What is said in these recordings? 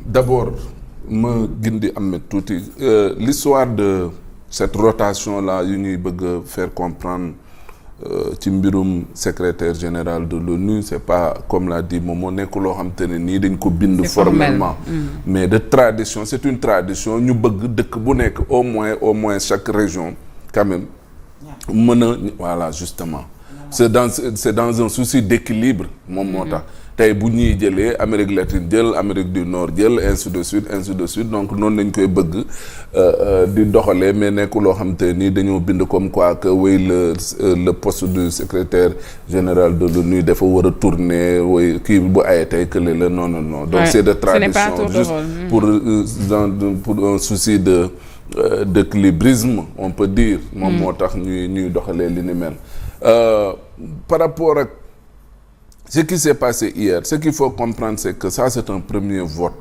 D'abord ma gindi Ahmed tuuti l'histoire de cette rotation là yu ñuy bëgg a faire comprendre ci mbirum secrétaire général de l'ONU c'est pas comme l'a dit moom moo nekk loo xam te ne nii dañ ko bind formellement mais de tradition c'est une tradition ñu bëgg dëkk bu nekk au moins chaque région quand même mën a voilà justement c'est dans un souci d'équilibre moom moo tax tey bu ñuy jëlee Amérique latine jël Amérique du Nord jël ainsi de suite donc noonu lañ koy bëgg di doxalee mais nekk loo xam te nii dañoo bind comme quoi que way le poste du secrétaire général de l'ONU dafa war a tourner way kii bu aye tey kële la non donc c'est de tradition juste pour un souci d'équilibrisme on peut dire moom moo tax ñuy doxalee li ni mel par rapport ak ce qui s'est passé hier, ce qu'il faut comprendre, c'est que ça, c'est un premier vote.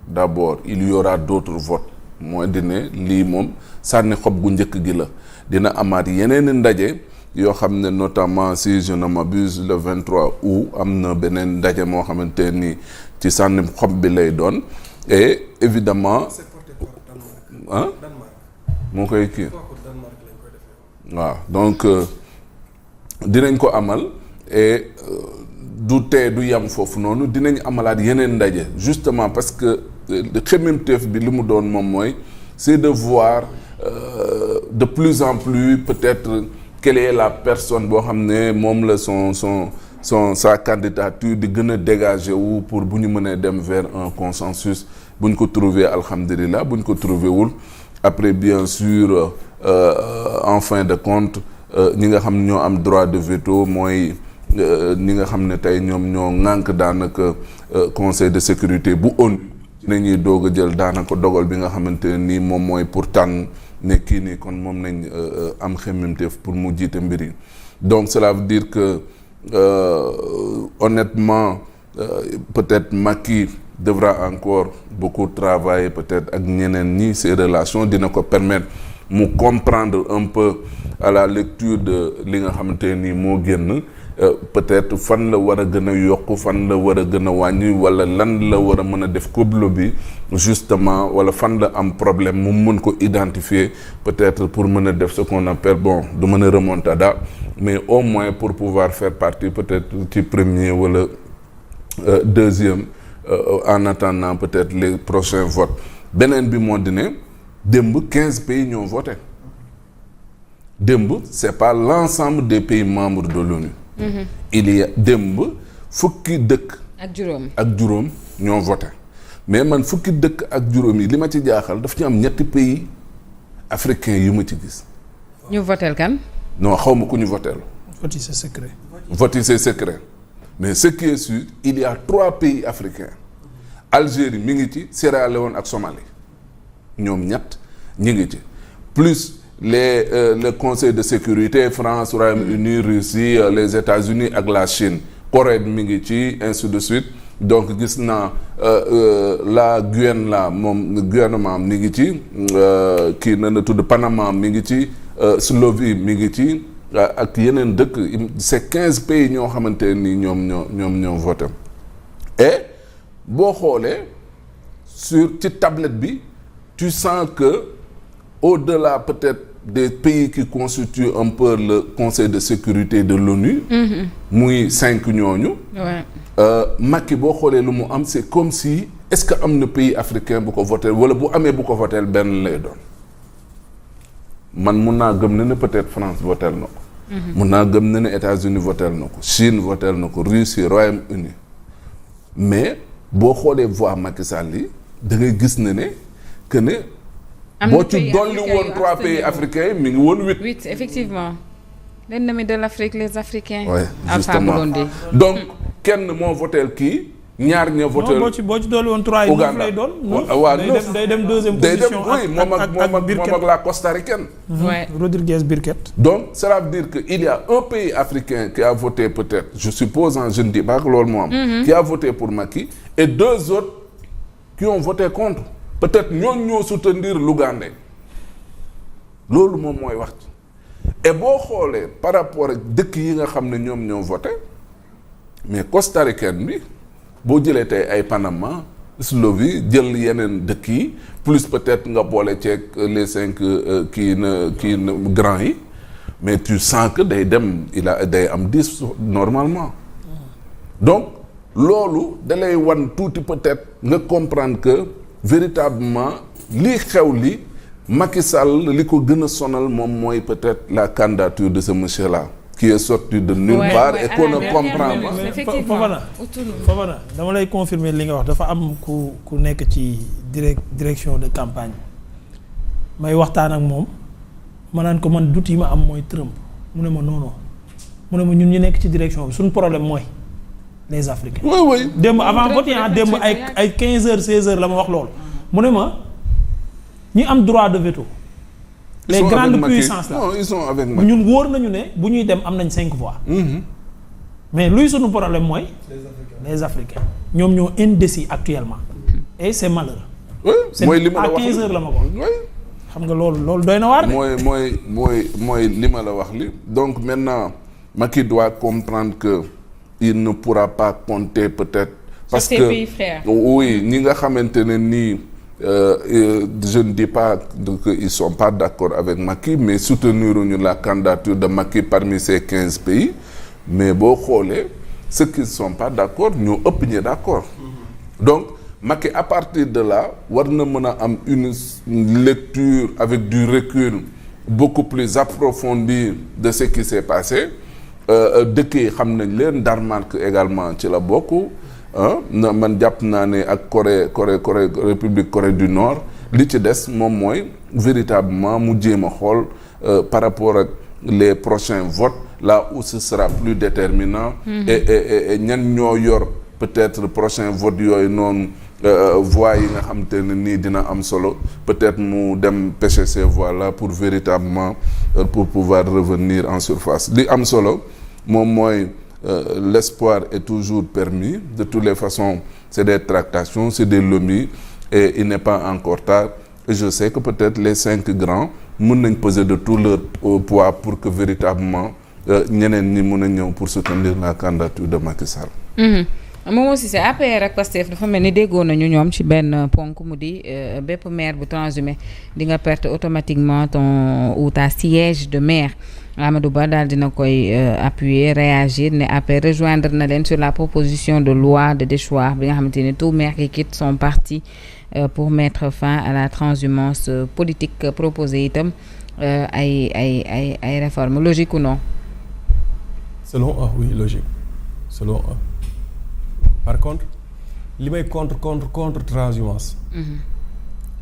D'abord, il y aura d'autres votes. Moi, dine lii moom sànni xob gu njëkk gi la dina amaat yeneen ndaje yoo xam ne notamment si je ne m'abuse le 23 août am na beneen ndaje moo xamante ni ci sànni xob bi lay doon et évidemment ah moo koy kii waaw donc dinañ ko amal et du tee du yam foofu noonu dinañ amalaat yeneen ndaje justement parce que xemmemteef bi li mu doon moom mooy c'est de voir de plus en plus peut-être quelle est la personne boo xam ne moom la sa candidature di gën a dégager wu pour bu ñu mënee dem vers un consensus bu ñu ko trouver alhamdulilah bu ñu ko trouver wul après bien sûr en fin de compte ñi nga xam ne ñoo am droit de veto mooy ñi nga xam ne tey ñoom ñoo ŋànk daanaka conseil de sécurité bu ONU nañuy doog a jël daanaka dogal bi nga xamante ne nii moom mooy pour tànn ne kii nii kon moom nañ am xemmemteef pour mu jiite mbir yi donc cela veut dire que honnêtement peut-être Macky devra encore beaucoup travailler peut-être ak ñeneen ñi ces relations dina ko permettre mu comprendre un peu à la lecture de li nga xamante ne nii moo génn peut-être fan la war a gën a yokk fan la war a gën a wàññi wala lan la war a mën a def kublo bi justement wala fan la am problème mu mën ko identifier peut-être pour mën a def ce qu'on appelle bon du mën a remontada mais au moins pour pouvoir faire partie peut-être ci premier wala deuxième en attendant peut-être les prochains votes beneen bi moo di ne démb 15 pays ñoo voté démb c'est pas l'ensemble des pays membres de l'ONU. Il y a démb fukki dëkk ak juróom ñoo voté mais man fukki dëkk ak juróom yi li ma ci jaaxal daf ci am ñetti pays africains yu ma ci gis. ñu votel kan. non xaw ma ku ñu votel. vote c'est secret. vote c'est secret mais ce qui est sûr il y a 3 pays africains Algérie mi ngi ci Sierra Leone ak Somalie ñoom ñett ñi ngi ci plus. Le conseil de sécurité France Royaume-Uni Russie les États-Unis ak la Chine Corée mi ngi ci ainsi de suite donc gis naa la Guyane la moom gouvernement mi ngi ci kii na tudd Panama mi ngi ci Slovénie mi ngi ci ak yeneen dëkk c'est 15 pays ñoo xamante ni ñoom ñoo voté et boo xoolee ci tablette bi tu sens que au-delà peut-être des pays qui constituent un peu le conseil de sécurité de l'ONU muy 5 ñooñu Macky boo xoolee lu mu am c'est comme si est-ce que am na pays africain bu ko voté wala bu amee bu ko voté benn lay doon man mun naa gëm ne peut-être France voté na ko mun naa gëm ne États-Unis voté na ko Chine voté na ko Russie Royaume-Uni mais boo xoolee voix Macky Sall yi da ngay gis ne que ne boo ci dolli woon 3 pays africains yi mi ngi woon 8. 8 effectivement. l'ennemi de l'Afrique les Africains. oui justement donc kenn moo voteel kii ñaar ña voteel. non boo ci dolli woon 3 yi 9 lay doon. waaw day dem deuxième position. day dem moom ak la costaricaine. Rodriguez Birket. donc cela veut dire que il y a un pays africain qui a voté peut-être je suppose je ne dis pas que loolu moo am. qui a voté pour Macky et 2 autres qui ont voté contre. peut-être ñoo soutenir l'Ougandais loolu moom mooy wax ci et boo xoolee par rapport ak dëkk yi nga xam ne ñoom ñoo voté mais costaricaine bi boo jëlee tey ay Panama Slovénie jël yeneen dëkk yi plus peut-être nga boole ceeg les 5 kii grands yi mais tu sens que day am 10 normalement donc loolu dalay wan tuuti peut-être nga comprendre que véritablement lii xew li Macky Sall li ko gën a sonal moom mooy peut-être la candidature de ce monsieur-là qui est sorti de nulle part et qu'on ne comprend pas. Fofana dama lay confirmer li nga wax dafa am ku nekk ci direction de campagne may waxtaan ak moom ma naan ko man dut yi ma am mooy Trump mu ne ma non mu ne ma ñun ñu nekk ci direction bi suñu problème mooy les Africains. oui. démb avant vote démb ay 15h 16h la ma wax loolu mu ne ma ñi am droit de veto. les grandes puissances là non ils sont avec Macky. ñun wóor nañu ne bu ñuy dem am nañ 5 voix. mais luy sunu problème mooy. les Africains ñoom ñoo indécis actuellement. et c'est malheureux. mooy li ma la wax à 15h la ma wax. xam nga loolu doy na waar de. mooy li ma la wax li donc maintenant Macky doit comprendre que il ne pourra pas compter peut-être. parce que pays frères. oui ñi nga xamante ne nii. Je ne dis pas qu'ils ne sont pas d'accord avec Macky, mais soutenir la candidature de Macky parmi ces 15 pays. Mais bon, ceux qui ne sont pas d'accord, nous sommes d'accord. Donc, Macky, à partir de là, on a une lecture avec du recul beaucoup plus approfondie de ce qui s'est passé. Dès que Danemark également, c'est là beaucoup. man jàpp naa ne ak Corée République Corée du Nord li ci des moom mooy véritablement mu jéem a xool par rapport ak les prochains votes là où ce sera plus déterminant et ñan ñoo yor peut-être prochain vote yooyu noonu voix yi nga xam te ne nii dina am solo peut-être mu dem pêcher ces voix là pour véritablement pour pouvoir revenir en surface li am solo moom mooy l'espoir est toujours permis. De toutes les façons, c'est des tractations, c'est des lobbies et il n'est pas encore tard. Et je sais que peut-être les 5 grands peuvent peser de tout leur poids pour que véritablement ñeneen ñi mën a ñëw pour soutenir la candidature de Macky Sall. moom aussi c'est APR ak Pastef dafa mel ni déggoo nañu ñoom ci benn ponk mu di bépp maire bu transhumé di nga perte automatiquement ta siège de maire. Amadou Ba daal dina koy appuyer réagir ne après rejoindre na leen sur la proposition de loi de déchoir bi nga xamante ne tout maire qui quitte son parti pour mettre fin à la transhumance politique proposé itam ay réformes logique ou non. Selon eux, oui, logique. Selon eux. Par contre li may contre transhumance.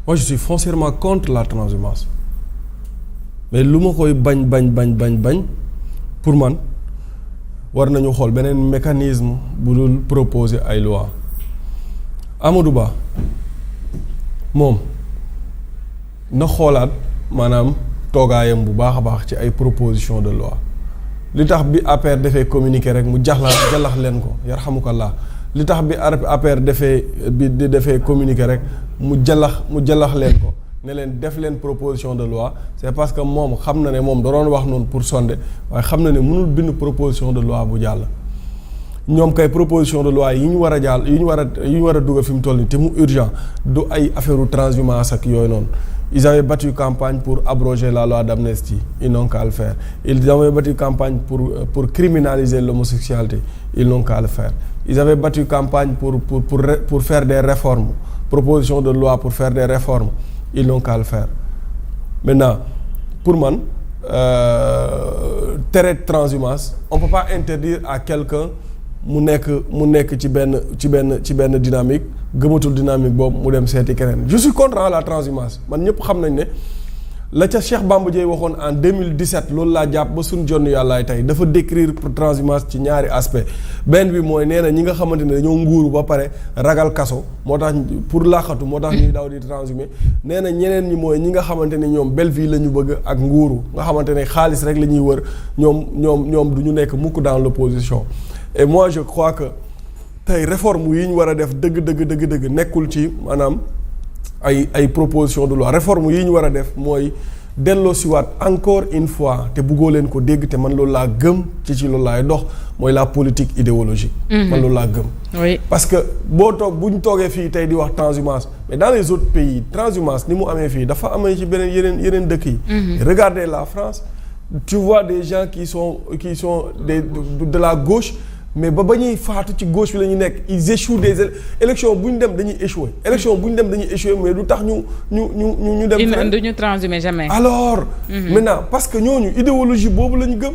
Moi je suis foncièrement contre la transhumance. mais lu ma koy bañ pour man war nañu xool beneen mécanisme bu dul proposer ay loi Amadou Ba moom na xoolaat maanaam toogaayam bu baax a baax ci ay proposition de loi li tax bi APR defee communiqué rek mu jàllax leen ko yarhamukallah li tax bi APR defee communiqué rek mu jàllax leen ko ne leen def leen proposition de loi c'est parce que moom xam na ne moom da doon wax noonu pour sonder waaye xam na ne mënul bind proposition de loi bu jàll ñoom kay proposition de loi yi ñu war a jàll yi ñu war a dugg fi mu toll nii te mu urgent du ay affaire transhumance ak yooyu noonu ils avaient battu campagne pour abroger la loi d'amnistie ils n'ont qu'à le faire ils avaient battu campagne pour criminaliser l'homosexualité ils n'ont qu'à le faire ils avaient battu campagne pour faire des réformes proposition de loi pour faire des réformes ils n'ont qu'à le faire maintenant pour man tere transhumance on peut pas interdire à quelqu'un mu nekk ci benn dynamique gëmatul dynamique boobu mu dem seeti keneen je suis contre la transhumance man ñëpp xam nañ ne la ca Cheikh Bamba Dièye waxoon en 2017 loolu laa jàpp ba suñ jonn yàllaay tey dafa décrire transhumance ci ñaari aspect benn bi mooy nee na ñi nga xamante ne dañoo nguuru ba pare ragal kaso moo tax pour laaxatu moo tax ñuy daw di transhumé nee na ñeneen ñi mooy ñi nga xamante ne ñoom belle vie la ñu bëgg ak nguuru nga xamante ne xaalis rek la ñuy wër ñoom du ñu nekk mukk dans l'opposition et moi je crois que tey réforme yi ñu war a def dëgg nekkul ci maanaam ay proposition de loi réforme yi ñu war a def mooy delloo siwaat encore une fois te buggoo leen ko dégg te man loolu laa gëm ci loolu laay dox mooy la politique idéologique. man loolu laa gëm. oui parce que bu ñu toogee fii tey di wax transhumance mais dans les autres pays transhumance ni mu amee fii dafa amee ci beneen yeneen dëkk yi. Regardez la France tu vois des gens qui sont de la gauche. mais ba ñuy faatu ci gauche bi la ñu nekk ils échouent des élections bu ñu dem dañuy échouer élection bu ñu dem dañuy échouer mais du tax ñu dem. duñu transhumé jamais. alors. maintenant parce que ñooñu idéologie boobu la ñu gëm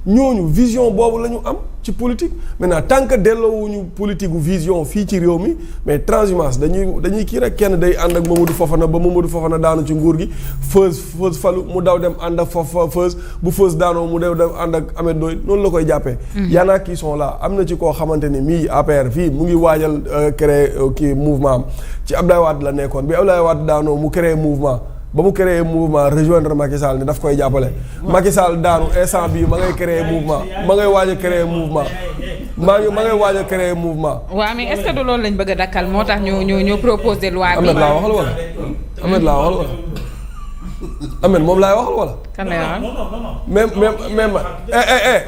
ñooñu vision boobu la ñu am ci politique maintenant tant que delloowuñu politique gu vision fii ci réew mi mais transhumance dañuy kii rek kenn day ànd ak Mamadou Fofana ba Mamadou Fofana daanu ci nguur gi Feuz falu mu daw dem ànd ak Feuz bu Feuz daanoo mu daw dem ànd ak Ahmed Ndoye noonu la koy jàppee. y'en a qui sont là am na ci koo xamante ni mii APR fii mu ngi waajal créer kii mouvement am ci Abdoulaye Wade la nekkoon bi Abdoulaye Wade daanoo mu créer mouvement. ba mu créé mouvement rejoindre Macky Sall ne daf koy jàppale. Macky Sall daanu instant bii ma ngay créé mouvement ma ngay waaj a créé mouvement ma ngay waaj a créé mouvement. waaw mais est-ce que du loolu lañ bëgg a dakkal moo tax ñu proposé loi bi. Ahmed laa waxal wala Ahmed moom laay waxal wala. kan lay waxal. même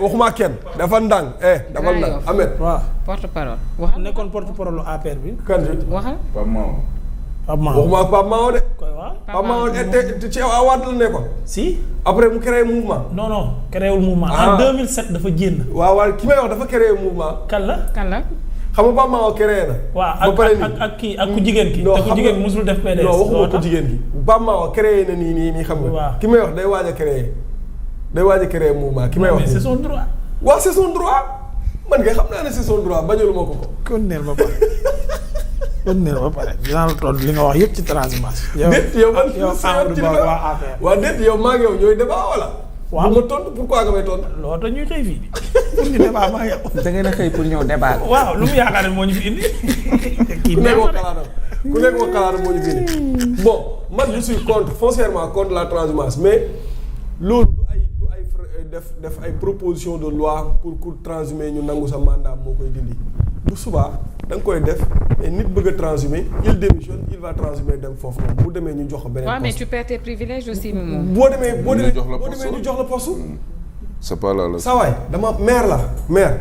waxuma kenn dafa ndànk dafa ndànk Ahmed. waaw porte parole waxal. nekkoon porte parole APR bi. kan waxal. Pape Mao waxuma ak Pape Mao de. Pape Mao te ci Wade la nekkoon. si. après mu créé mouvement. non créé wul mouvement. en 2007 dafa génn. waaw ki may wax dafa créé mouvement. kan la. xam nga Pape Mao créé na. waaw ak kii ak ku jigéen ki. te ku jigéen musul def PDS. non waxuma ko jigéen ki. Pape Mao créé na nii xam nga. waaw ki may wax day waaj a créé mouvement ki may wax. mais c'est son droit. waaw c'est son droit man kay xam naa ne c'est son droit bañalu ma ko. kon neel ba pare dinaa la toll li nga wax yëpp ci transhumance. yow man yow Amadou Ba waa APR. waaw déet yow maa ngi yow ñooy débat wala. waaw bu ma tontu pourquoi nga may tontu. loolu tax ñuy xëy fii pour ñu débat maa yow. da ngeen a xëy pour ñëw débat. waaw lu mu yaakaar ne moo ñu fi indi. ku nekk wax xalaatam moo ñu fi indi. bon man je suis foncièrement contre la transhumance mais loolu du ay def ay proposition de loi pour transhumer ñu nangu sa mandat moo koy dindi bu subaa da nga koy def mais nit bëgg a transhumer il démissionne il va transhumer dem foofu moom bu demee ñu jox ko beneen poste. waaw mais tu perds tes privilèges aussi moom. boo demee ñu jox la poste. c'est pas là la. saa waay dama maire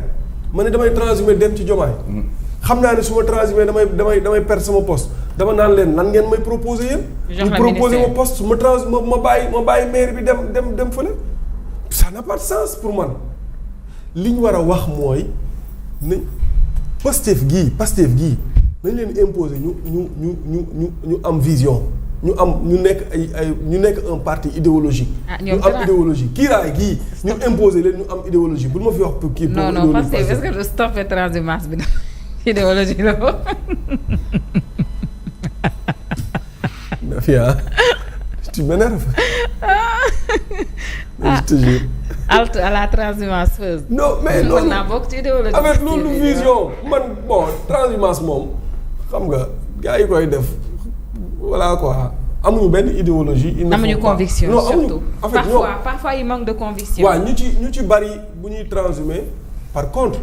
ma ne damay transhumer dem ci Diomaye. xam naa ne su ma transhumer damay perdre sama poste dama naan leen lan ngeen may proposer yéen. ñu proposer ma poste ma bàyyi maire bi dem fële. ça n'a pas de sens pour man li ñu war a wax mooy nañ Pastef gii nañ leen imposer ñu am vision ñu nekk un parti idéologique. ñu am idéologie kiiraay gii ñu imposer leen ñu am idéologie bu ma fi wax pour kii. non Pastef est-ce que stopper transhumance bi idéologie la ko. Fia tu m'énerves. Je te jure. halte à la transhumance Feuz. non mais loolu naa bokk ci idéologie. avec loolu vision man bon transhumance moom xam nga gars yi koy def voilà quoi amuñu benn idéologie. amuñu conviction non surtout. en fait parfois il manque de conviction. waaw ñu ci bari bu ñuy transhumer par contre.